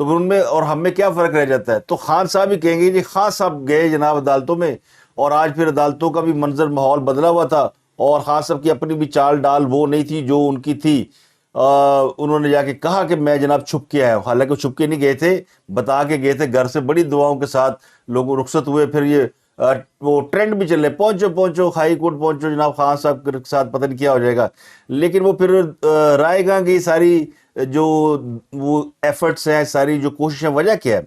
تو ان میں اور ہم میں کیا فرق رہ جاتا ہے؟ تو خان صاحب ہی کہیں گے جی خان صاحب گئے جناب عدالتوں میں، اور آج پھر عدالتوں کا بھی منظر ماحول بدلا ہوا تھا، اور خان صاحب کی اپنی بھی چال ڈال وہ نہیں تھی جو ان کی تھی۔ انہوں نے جا کے کہا کہ میں جناب چھپ کے آیا ہوں، حالانکہ وہ چھپ کے نہیں گئے تھے، بتا کے گئے تھے گھر سے، بڑی دعاؤں کے ساتھ لوگ رخصت ہوئے۔ پھر یہ وہ ٹرینڈ بھی چلے، پہنچو پہنچو ہائی کورٹ پہنچو جناب خان صاحب کے ساتھ پتہ نہیں کیا ہو جائے گا۔ لیکن وہ پھر رائے گاں کی ساری جو وہ ایفرٹس ہیں، ساری جو کوششیں، وجہ کیا ہے؟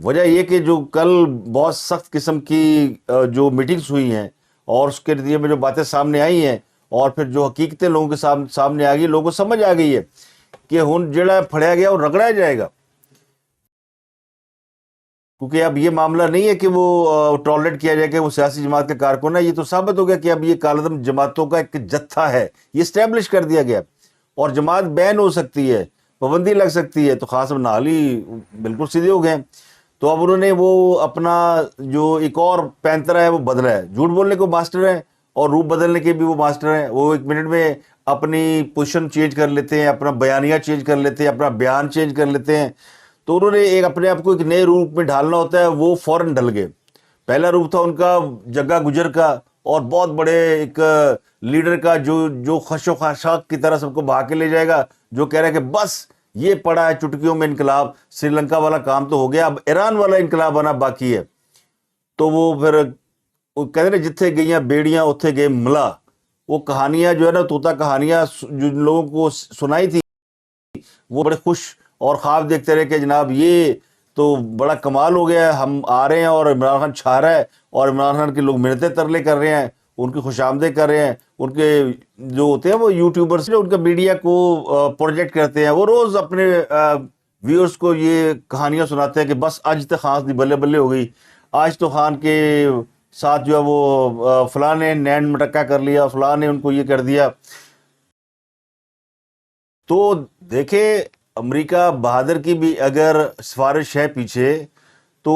وجہ یہ کہ جو کل بہت سخت قسم کی جو میٹنگز ہوئی ہیں اور اس کے نتیجے میں جو باتیں سامنے آئی ہیں، اور پھر جو حقیقتیں لوگوں کے سامنے آ گئی، لوگوں کو سمجھ آ گئی ہے کہ ہن جڑا پھڑیا گیا وہ رگڑا جائے گا، کیونکہ اب یہ معاملہ نہیں ہے کہ وہ ٹالریٹ کیا جائے کہ وہ سیاسی جماعت کے کارکن ہے، یہ تو ثابت ہو گیا کہ اب یہ کالعدم جماعتوں کا ایک جتھا ہے، یہ اسٹیبلش کر دیا گیا، اور جماعت بین ہو سکتی ہے، پابندی لگ سکتی ہے۔ تو خاص نال ہی بالکل سیدھے ہو گئے۔ تو اب انہوں نے وہ اپنا جو ایک اور پینترا ہے وہ بدلا ہے، جھوٹ بولنے کو ماسٹر ہیں اور روپ بدلنے کے بھی وہ ماسٹر ہیں، وہ ایک منٹ میں اپنی پوزیشن چینج کر لیتے ہیں، اپنا بیانیہ چینج کر لیتے ہیں، اپنا بیان چینج کر لیتے ہیں۔ تو انہوں نے ایک اپنے آپ کو ایک نئے روپ میں ڈھالنا ہوتا ہے، وہ فوراً ڈل گئے۔ پہلا روپ تھا ان کا جگہ گجر کا، اور بہت بڑے ایک لیڈر کا جو خش و خاشاک کی طرح سب کو بہا کے لے جائے گا، جو کہہ رہا ہے کہ بس یہ پڑا ہے چٹکیوں میں انقلاب، سری لنکا والا کام تو ہو گیا، اب ایران والا انقلاب آنا باقی ہے۔ تو وہ پھر وہ کہتے ہیں جتھے گئیاں بیڑیاں اتھے گئے ملا، وہ کہانیاں جو ہے نا، طوطا کہانیاں جو لوگوں کو سنائی تھی، وہ بڑے خوش اور خواب دیکھتے رہے کہ جناب یہ تو بڑا کمال ہو گیا ہے، ہم آ رہے ہیں اور عمران خان چھا رہا ہے، اور عمران خان کے لوگ منتیں ترلے کر رہے ہیں، ان کی خوش آمدید کر رہے ہیں، ان کے جو ہوتے ہیں وہ یوٹیوبرس ان کا میڈیا کو پروجیکٹ کرتے ہیں، وہ روز اپنے ویورز کو یہ کہانیاں سناتے ہیں کہ بس آج تو خان دی بلے بلے ہو گئی، آج تو خان کے ساتھ جو ہے وہ فلاں نے نین مٹکا کر لیا، فلاں نے ان کو یہ کر دیا۔ تو دیکھیں امریکہ بہادر کی بھی اگر سفارش ہے پیچھے، تو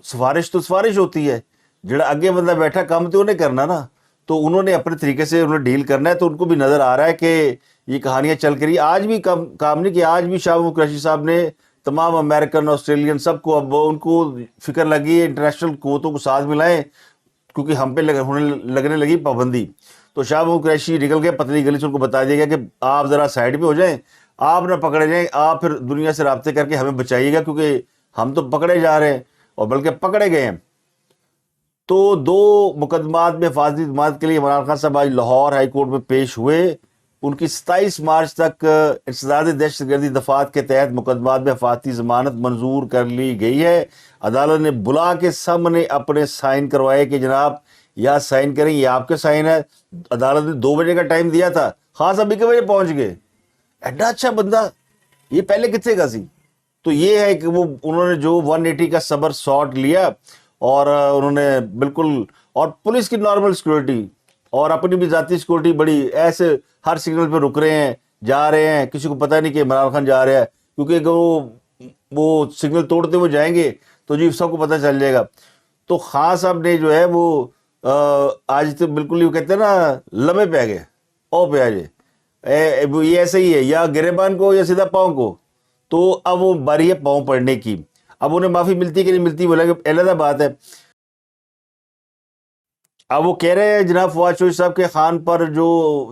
سفارش ہوتی ہے، جڑا اگے بندہ بیٹھا کام تو انہیں کرنا نا، تو انہوں نے اپنے طریقے سے انہیں ڈیل کرنا ہے۔ تو ان کو بھی نظر آ رہا ہے کہ یہ کہانیاں چل کر آج بھی کام نہیں کیا، آج بھی شاہ محمود قریشی صاحب نے تمام امریکن آسٹریلین سب کو اب ان کو فکر لگی ہے انٹرنیشنل قوتوں کو ساتھ ملائیں، کیونکہ ہم پہ لگنے لگی پابندی۔ تو شاہ محمود قریشی نکل گئے پتلی گلی سے، ان کو بتا دیا گیا کہ آپ ذرا سائڈ پہ ہو جائیں، آپ نہ پکڑے جائیں، آپ پھر دنیا سے رابطے کر کے ہمیں بچائیے گا، کیونکہ ہم تو پکڑے جا رہے ہیں، اور بلکہ پکڑے گئے ہیں۔ تو 2 مقدمات میں حفاظتی ضمانت کے لیے عمران خان صاحب آج لاہور ہائی کورٹ میں پیش ہوئے۔ ان کی 27 مارچ تک انسداد دہشت گردی دفعات کے تحت مقدمات میں حفاظتی ضمانت منظور کر لی گئی ہے۔ عدالت نے بلا کے سامنے اپنے سائن کروائے کہ جناب یا سائن کریں، یہ آپ کے سائن ہے۔ عدالت نے 2 بجے کا ٹائم دیا تھا، خاص ابھی کے بجے پہنچ گئے، ایڈا اچھا بندہ یہ پہلے کتنے کا سی؟ تو یہ ہے کہ وہ انہوں نے جو 180 کا صبر ساٹ لیا، اور انہوں نے بالکل، اور پولیس کی نارمل سیکورٹی اور اپنی بھی ذاتی سیکورٹی بڑی، ایسے ہر سگنل پہ رک رہے ہیں، جا رہے ہیں، کسی کو پتہ نہیں کہ عمران خان جا رہا ہے، کیونکہ اگر وہ سگنل توڑتے ہوئے جائیں گے تو جی سب کو پتہ چل جائے گا۔ تو خان صاحب نے جو ہے وہ آج تو بالکل ہی وہ کہتے ہیں نا لمبے پہ گئے، او پہ آ جائے، یہ ایسے ہی ہے، یا گریبان کو یا سیدھا پاؤں کو۔ تو اب وہ باری ہے پاؤں پڑنے کی، اب انہیں معافی ملتی کہ نہیں ملتی بولے کہ علیحدہ بات ہے۔ اب وہ کہہ رہے ہیں جناب فواد چوہدری صاحب کے خان پر جو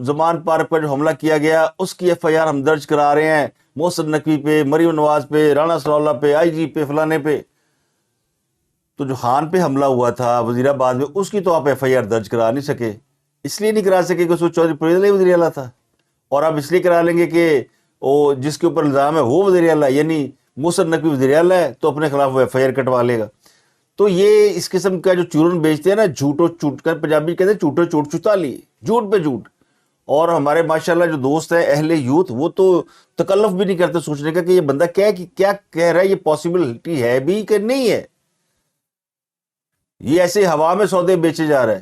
زمان پارک پر جو حملہ کیا گیا اس کی ایف آئی آر ہم درج کرا رہے ہیں، محسن نقوی پہ، مریم نواز پہ، رانا ثناء اللہ پہ، آئی جی پہ، فلانے پہ۔ تو جو خان پہ حملہ ہوا تھا وزیر آباد میں، اس کی تو آپ ایف آئی آر درج کرا نہیں سکے، اس لیے نہیں کرا سکے کہ اس وقت چودھری پرویز علی وزیر اعلیٰ تھا، اور آپ اس لیے کرا لیں گے کہ وہ جس کے اوپر الزام ہے وہ وزیر اعلیٰ، یعنی محسن نقوی وزیر اعلیٰ ہے، تو اپنے خلاف وہ ایف آئی آر کٹوا لے گا۔ تو یہ اس قسم کا جو چورن بیچتے ہیں نا، جھوٹو چوٹ کر، پنجابی کہتے ہیں چوٹو چوٹ چتا لی، جھوٹ پہ جھوٹ۔ اور ہمارے ماشاءاللہ جو دوست ہیں اہل یوتھ، وہ تو تکلف بھی نہیں کرتے سوچنے کا کہ یہ بندہ کیا کہہ رہا ہے، یہ پاسبلٹی ہے بھی کہ نہیں ہے، یہ ایسے ہوا میں سودے بیچے جا رہا ہے۔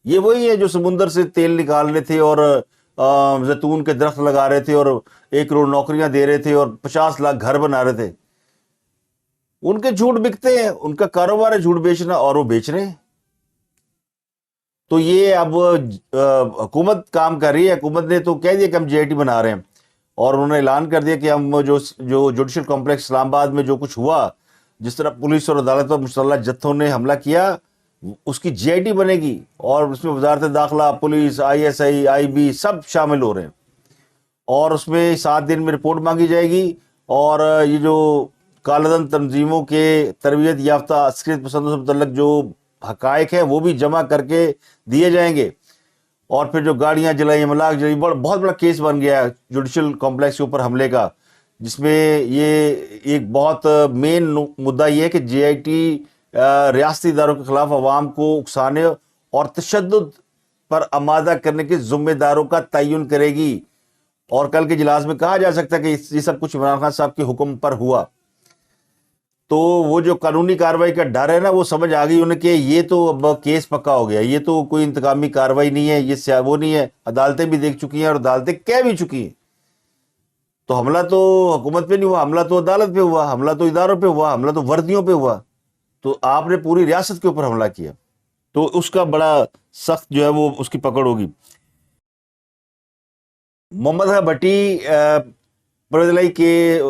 یہ وہی ہے جو سمندر سے تیل نکال رہے تھے اور زیتون کے درخت لگا رہے تھے اور 1 کروڑ نوکریاں دے رہے تھے اور 50 لاکھ گھر بنا رہے تھے۔ ان کے جھوٹ بکتے ہیں، ان کا کاروبار ہے جھوٹ بیچنا، اور وہ بیچ رہے ہیں۔ تو یہ اب حکومت کام کر رہی ہے، حکومت نے تو کہہ دیا کہ ہم جے آئی ٹی بنا رہے ہیں، اور انہوں نے اعلان کر دیا کہ ہم جو جوڈیشل کمپلیکس اسلام آباد میں جو کچھ ہوا، جس طرح پولیس اور عدالت اور مسلح جتھوں نے حملہ کیا، اس کی جی آئی ٹی بنے گی، اور اس میں وزارت داخلہ، police, I S I, I B سب شامل ہو رہے ہیں، اور اس میں 7 دن میں رپورٹ مانگی جائے گی، اور یہ جو کالعدم تنظیموں کے تربیت یافتہ عسکریت پسندوں سے متعلق جو حقائق ہیں وہ بھی جمع کر کے دیے جائیں گے، اور پھر جو گاڑیاں جلائی، املاک جلائی، بہت بڑا کیس بن گیا ہے جوڈیشل کمپلیکس کے اوپر حملے کا، جس میں یہ ایک بہت مین مدعا یہ ہے کہ جے آئی ٹی ریاستی اداروں کے خلاف عوام کو اکسانے اور تشدد پر آمادہ کرنے کے ذمہ داروں کا تعین کرے گی، اور کل کے اجلاس میں کہا جا سکتا ہے کہ یہ سب کچھ عمران خان صاحب کے حکم پر ہوا۔ تو وہ جو قانونی کارروائی کا ڈر ہے نا، وہ سمجھ آ گئی انہیں کہ یہ تو اب کیس پکا ہو گیا، یہ تو کوئی انتقامی کارروائی نہیں ہے، یہ وہ نہیں ہے، عدالتیں بھی دیکھ چکی ہیں اور عدالتیں کہہ بھی چکی ہیں۔ تو حملہ تو حکومت پہ نہیں ہوا، حملہ تو عدالت پہ ہوا، حملہ تو اداروں پہ ہوا، حملہ تو وردیوں پہ ہوا، تو آپ نے پوری ریاست کے اوپر حملہ کیا، تو اس کا بڑا سخت جو ہے وہ اس کی پکڑ ہوگی۔ محمد بھٹی پرویز الہی کے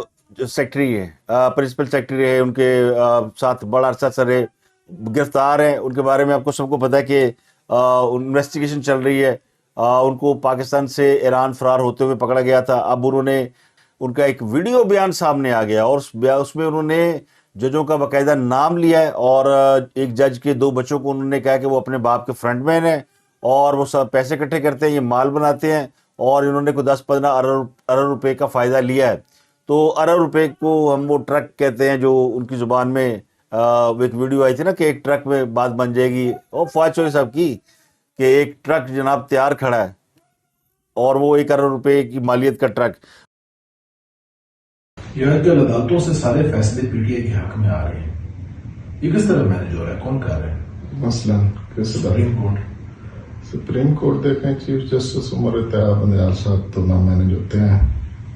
سیکٹری ہیں، پرنسپل سیکٹری ہے، ان کے ساتھ بڑا عرصہ سے گرفتار ہیں، ان کے بارے میں آپ کو سب کو پتا ہے کہ انویسٹیگیشن چل رہی ہے، ان کو پاکستان سے ایران فرار ہوتے ہوئے پکڑا گیا تھا، اب انہوں نے ان کا ایک ویڈیو بیان سامنے آ گیا، اور اس میں انہوں نے ججوں کا باقاعدہ نام لیا ہے، اور ایک جج کے 2 بچوں کو انہوں نے کہا کہ وہ اپنے باپ کے فرنٹ مین ہیں، اور وہ سب پیسے اکٹھے کرتے ہیں، یہ مال بناتے ہیں، اور انہوں نے کوئی 10-15 ارب روپے کا فائدہ لیا ہے۔ تو ارب روپے کو ہم وہ ٹرک کہتے ہیں، جو ان کی زبان میں ایک ویڈیو آئی تھی نا کہ ایک ٹرک میں بات بن جائے گی، اور فواد چوہدری صاحب کی، کہ ایک ٹرک جناب تیار کھڑا ہے، اور وہ 1 ارب روپے کی مالیت کا ٹرک۔ یہ عدالتوں سے سارے فیصلے پی ٹی آئی کے حق میں آ رہے ہیں، یہ کس طرح مینج ہو رہا ہے، کون کر رہا ہے؟ مثلاً سپریم کورٹ دیکھیں، چیف جسٹس عمر اتحاد بندیال صاحب تو نہ مینج ہوتے ہیں،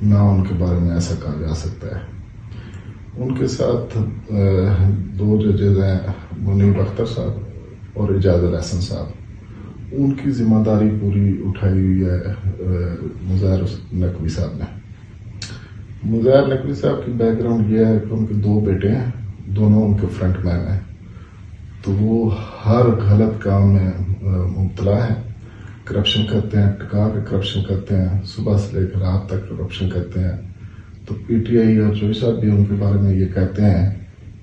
نہ ان کے بارے میں ایسا کہا جا سکتا ہے۔ ان کے ساتھ 2 ججز ہیں، منیب اختر صاحب اور اعجاز الحسن صاحب، ان کی ذمہ داری پوری اٹھائی ہوئی ہے مظاہر نقوی صاحب نے۔ مظاہر نقوی صاحب کی بیک گراؤنڈ یہ ہے کہ ان کے 2 بیٹے ہیں، دونوں ان کے فرنٹ مین ہیں، تو وہ ہر غلط کام میں مبتلا ہیں، کرپشن کرتے ہیں، ٹکا کے کرپشن کرتے ہیں، صبح سے لے کر رات تک کرپشن کرتے ہیں۔ تو پی ٹی آئی اور چوہدری صاحب بھی ان کے بارے میں یہ کہتے ہیں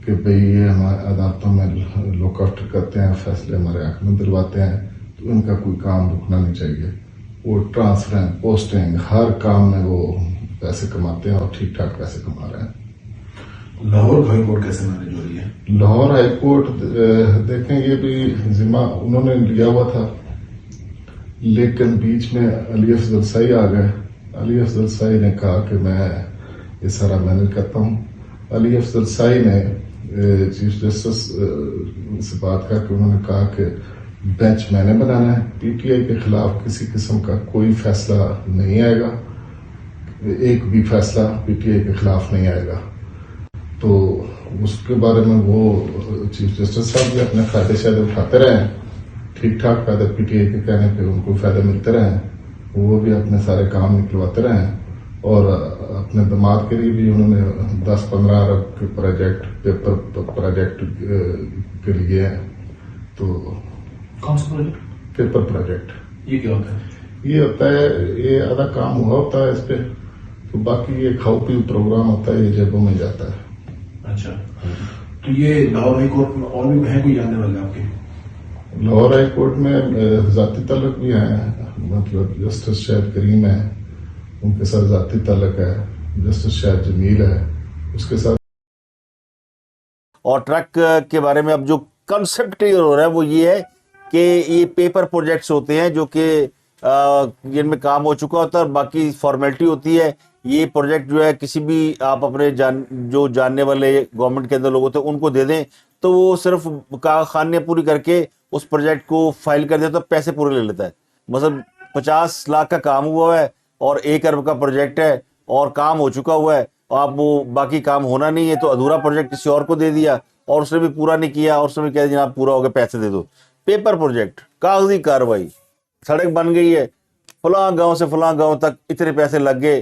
کہ بھئی یہ ہمارے عدالتوں میں لوک آؤٹ کرتے ہیں، فیصلے ہمارے حق میں دلواتے ہیں، تو ان کا کوئی کام رکنا نہیں چاہیے۔ وہ ٹرانسفر، پوسٹنگ، ہر کام میں وہ پیسے کماتے ہیں، اور ٹھیک ٹھاک پیسے کما رہے ہیں۔ لاہور ہائی کورٹ کیسے مینج ہو رہی ہے؟ لاہور ہائی کورٹ دیکھیں، یہ بھی ذمہ انہوں نے لیا ہوا تھا، لیکن بیچ میں علی افضل سعی آ گئے۔ علی افضل سعی نے کہا کہ میں یہ سارا مینج کرتا ہوں۔ علی افضل سعی نے چیف جسٹس سے بات کر کے انہوں نے کہا کہ بینچ میں نے بنانا ہے، پی ٹی آئی کے خلاف کسی قسم کا کوئی فیصلہ نہیں آئے گا، ایک بھی فیصلہ پی ٹی آئی کے خلاف نہیں آئے گا۔ تو اس کے بارے میں وہ چیف جسٹس صاحب بھی اپنے فائدے شائدے اٹھاتے رہے ہیں، ٹھیک ٹھاک فائدہ پی ٹی آئی کے کہنے پہ ان کو فائدہ ملتے رہے ہیں، وہ بھی اپنے سارے کام نکلواتے رہے ہیں، اور اپنے دماد کے لیے بھی انہوں نے 10-15 ارب کے پروجیکٹ، پیپر پروجیکٹ کے لیے ہیں۔ تو کون سا پروجیکٹ؟ Paper project. یہ کیا ہوتا ہے؟ یہ ہوتا ہے، یہ آدھا کام ہوا ہوتا ہے اس پہ، تو باقی یہ کھاؤ پیو پروگرام ہوتا ہے، یہ جیبوں میں جاتا ہے۔ اچھا، تو یہ لاہور ہائی کورٹ میں اور بھی ہیں کوئی جاننے والے آپ کے؟ لاہور ہائی کورٹ میں ذاتی تعلق بھی ہیں، مطلب جسٹس شاہد کریم ہے، ان کے ساتھ ذاتی تعلق ہے، جسٹس شاہد جمیل ہے، اس کے ساتھ۔ اور ٹرک کے بارے میں اب جو کنسپٹ ہو رہا ہے وہ یہ ہے کہ یہ پیپر پروجیکٹس ہوتے ہیں جو کہ جن میں کام ہو چکا ہوتا ہے، اور باقی فارمیلٹی ہوتی ہے۔ یہ پروجیکٹ جو ہے کسی بھی آپ اپنے جو جاننے والے گورنمنٹ کے اندر لوگ ہوتے ہیں ان کو دے دیں، تو وہ صرف خانیاں پوری کر کے اس پروجیکٹ کو فائل کر دیتا ہے، پیسے پورے لے لیتا ہے۔ مثلا 50 لاکھ کا کام ہوا ہے اور 1 ارب کا پروجیکٹ ہے اور کام ہو چکا ہوا ہے، آپ وہ باقی کام ہونا نہیں ہے تو ادھورا پروجیکٹ کسی اور کو دے دیا، اور اس نے بھی پورا نہیں کیا، اور اس نے بھی کہہ دیا جناب پورا ہو گیا، پیسے دے دو۔ پیپر پروجیکٹ، کاغذی کاروائی، سڑک بن گئی ہے، فلاں گاؤں سے فلاں گاؤں تک اتنے پیسے لگ گئے،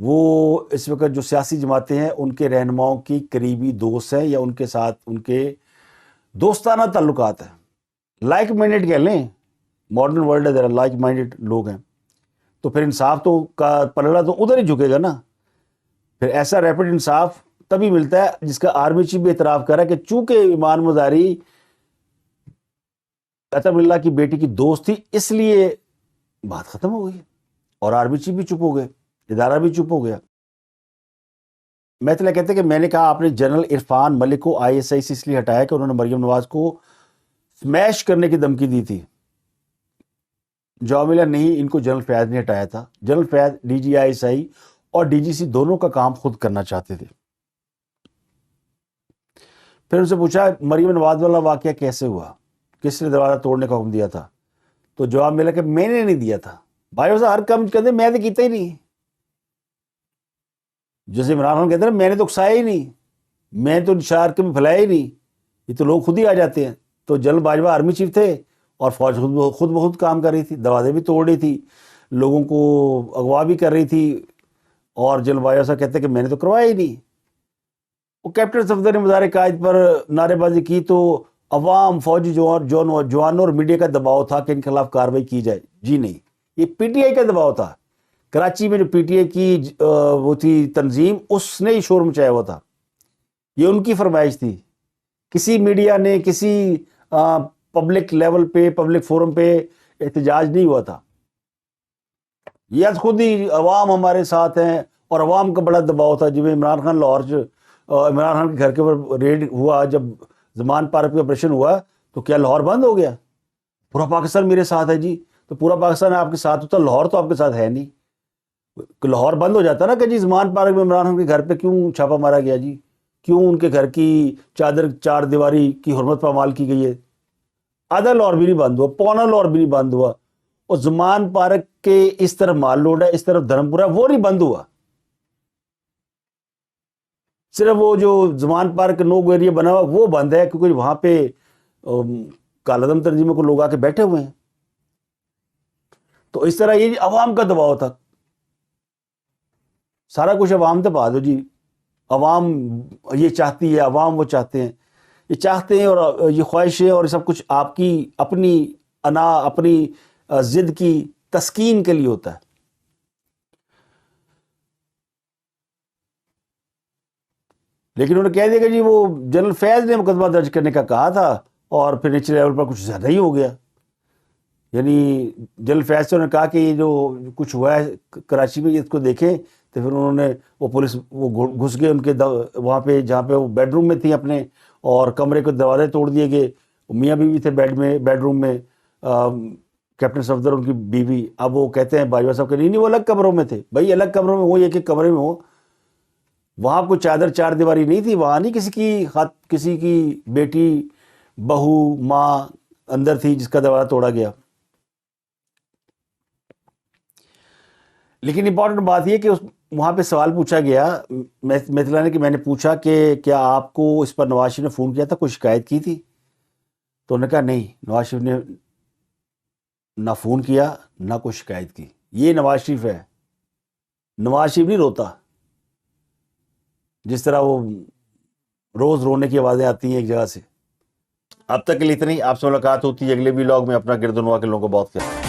وہ اس وقت جو سیاسی جماعتیں ہیں ان کے رہنماؤں کی قریبی دوست ہیں یا ان کے ساتھ ان کے دوستانہ تعلقات ہیں. لائک مائنڈیڈ کہہ لیں, ماڈرن ورلڈ ہے, ذرا لائک مائنڈیڈ لوگ ہیں, تو پھر انصاف تو کا پلڑا تو ادھر ہی جھکے گا نا. پھر ایسا ریپڈ انصاف تبھی ملتا ہے جس کا آرمی چیف بھی اعتراف کر رہا ہے کہ چونکہ ایمان مظاہری عطا اللہ کی بیٹی کی دوست تھی اس لیے بات ختم ہو گئی, اور آرمی چیف بھی چپ ہو گئے, ادارہ بھی چپ ہو گیا. میتلا کہتے ہیں کہ میں نے کہا آپ نے جنرل عرفان ملک کو ISI سے اس لیے ہٹایا کہ انہوں نے مریم نواز کو سمیش کرنے کی دھمکی دی تھی. جواب ملا نہیں, ان کو جنرل فیاض نے ہٹایا تھا. جنرل فیاض DG ISI اور DGC دونوں کا کام خود کرنا چاہتے تھے. پھر ان سے پوچھا مریم نواز والا واقعہ کیسے ہوا, کس نے دروازہ توڑنے کا حکم دیا تھا, تو جواب ملا کہ میں نے نہیں دیا تھا. بھائی ویسا ہر کام کہتے میں تو کیتا ہی نہیں, جیسے عمران خان کہتے ہیں میں نے تو اکسایا ہی نہیں, میں تو شہر کے میں پھیلایا ہی نہیں, یہ تو لوگ خود ہی آ جاتے ہیں. تو جنرل باجوہ آرمی چیف تھے اور فوج خود بخود کام کر رہی تھی, دروازے بھی توڑ رہی تھی, لوگوں کو اغوا بھی کر رہی تھی, اور جنرل باجوہ صاحب کہتے ہیں کہ میں نے تو کروایا ہی نہیں. وہ کیپٹن صفدر نے مظاہرے قائد پر نعرے بازی کی تو عوام, فوجی جوانوں اور میڈیا کا دباؤ تھا کہ ان کے خلاف کارروائی کی جائے. جی نہیں, یہ PTI کا دباؤ تھا. کراچی میں جو PTI کی وہ تھی تنظیم, اس نے ہی شور مچایا ہوا تھا, یہ ان کی فرمائش تھی. کسی میڈیا نے کسی پبلک لیول پہ, پبلک فورم پہ احتجاج نہیں ہوا تھا. یہ خود ہی عوام ہمارے ساتھ ہیں, اور عوام کا بڑا دباؤ تھا. جب عمران خان لاہور عمران خان کے گھر کے اوپر ریڈ ہوا, جب زمان پارک پہ آپریشن ہوا, تو کیا لاہور بند ہو گیا؟ پورا پاکستان میرے ساتھ ہے جی. تو پورا پاکستان آپ کے ساتھ ہوتا, لاہور تو آپ کے ساتھ ہے نہیں. لاہور بند ہو جاتا نا کہ جی زمان پارک میں عمران خان کے گھر پہ کیوں چھاپا مارا گیا جی, کیوں ان کے گھر کی چادر چار دیواری کی حرمت پامال کی گئی ہے. آدھا لاہور بھی نہیں بند ہوا, پونا لاہور بھی نہیں بند ہوا, اور زمان پارک کے اس طرف مال روڈ ہے, اس طرف دھرمپورہ, وہ نہیں بند ہوا. صرف وہ جو زمان پارک نو گو ایریا بنا ہوا وہ بند ہے, کیونکہ وہاں پہ کالعدم تنظیموں کو لوگ آ کے بیٹھے ہوئے ہیں. تو اس طرح یہ عوام کا دباؤ تھا. سارا کچھ عوام تک پا دو جی. عوام یہ چاہتی ہے, عوام وہ چاہتے ہیں, یہ چاہتے ہیں, اور یہ خواہشیں اور سب کچھ آپ کی اپنی انا, اپنی ضد کی تسکین کے لیے ہوتا ہے. لیکن انہوں نے کہہ دیا کہ جی وہ جنرل فیض نے مقدمہ درج کرنے کا کہا تھا, اور پھر نیچے لیول پر کچھ زیادہ ہی ہو گیا. یعنی جنرل فیض سے انہوں نے کہا کہ یہ جو کچھ ہوا ہے کراچی میں, اس کو دیکھیں. تو پھر انہوں نے وہ پولیس وہ گھس گئے ان کے وہاں پہ جہاں پہ وہ بیڈ روم میں تھیں اپنے, اور کمرے کے دروازے توڑ دیے گئے. میاں بیوی تھے بیڈ روم میں, کیپٹن صفدر ان کی بیوی. اب وہ کہتے ہیں باجوہ صاحب کہ نہیں وہ الگ کمروں میں تھے. بھائی الگ کمروں میں ہو, ایک ایک کمرے میں ہو, وہاں کوئی چادر چار دیواری نہیں تھی, وہاں نہیں کسی کی بیٹی, بہو, ماں اندر تھی جس کا دروازہ توڑا گیا. لیکن امپورٹنٹ بات یہ کہ وہاں پہ سوال پوچھا گیا میتلا نے, کہ میں نے پوچھا کہ کیا آپ کو اس پر نواز شریف نے فون کیا تھا, کوئی شکایت کی تھی؟ تو انہوں نے کہا نہیں, نواز شریف نے نہ فون کیا نہ کوئی شکایت کی. یہ نواز شریف ہے. نواز شریف نہیں روتا جس طرح وہ روز رونے کی آوازیں آتی ہیں ایک جگہ سے. اب تک کے لیے اتنی. آپ سے ملاقات ہوتی ہے اگلے ولاگ میں. اپنا گردنوا کے لوگوں کو بہت کیا.